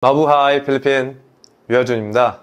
Mabuhay, Philippine! Ryojun입니다.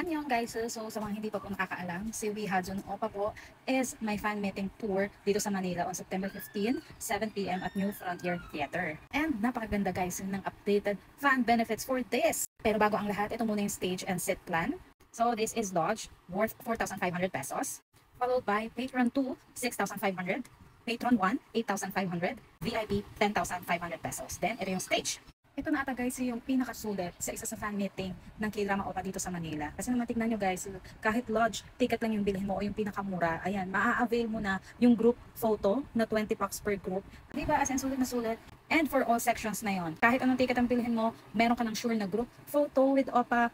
Annyeong guys, so sa mga hindi pa po nakakaalam, si We Hajun Opa po is my fan meeting tour dito sa Manila on September 15, 7 p.m. at New Frontier Theater. And napakaganda guys ng updated fan benefits for this. Pero bago ang lahat, ito muna yung stage and sit plan. So this is Lodge, worth 4,500 pesos. Followed by Patron 2, 6,500. Patron 1, 8,500. VIP, 10,500 pesos. Then ito yung stage. Ito na ata guys yung pinakasulit sa isa sa fan meeting ng K-Drama Opa dito sa Manila. Kasi naman tignan nyo guys, kahit lodge ticket lang yung bilhin mo o yung pinakamura, ayan, maa-avail mo na yung group photo na 20 bucks per group. Diba? As in, sulit na sulit. And for all sections na yon, kahit anong ticket ang bilhin mo, meron ka ng sure na group photo with Opa,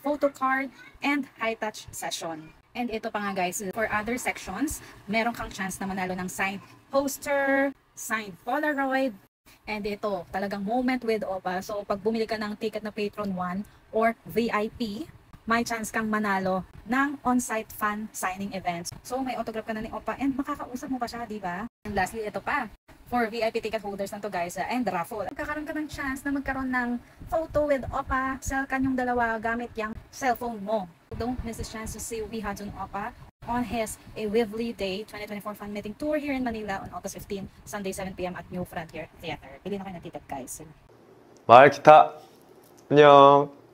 photo card, and high-touch session. And ito pa nga guys, for other sections, meron kang chance na manalo ng signed poster, signed Polaroid, and ito, talagang moment with Opa. So, pag bumili ka ng ticket na Patron 1 or VIP, may chance kang manalo ng on-site fan signing events. So, may autograph ka na ni Opa and makakausap mo pa siya, di ba? And lastly, ito pa. For VIP ticket holders na to guys, and raffle. Magkakaroon ka ng chance na magkaroon ng photo with Opa sa kanyang dalawa gamit yung cellphone mo. Don't miss this chance to see We Hajun Opa on his A Wively Day 2024 fan meeting tour here in Manila on August 15, Sunday 7 p.m. at New Frontier Theater. Bili na kayo ng ticket guys. 마을 기타! 안녕!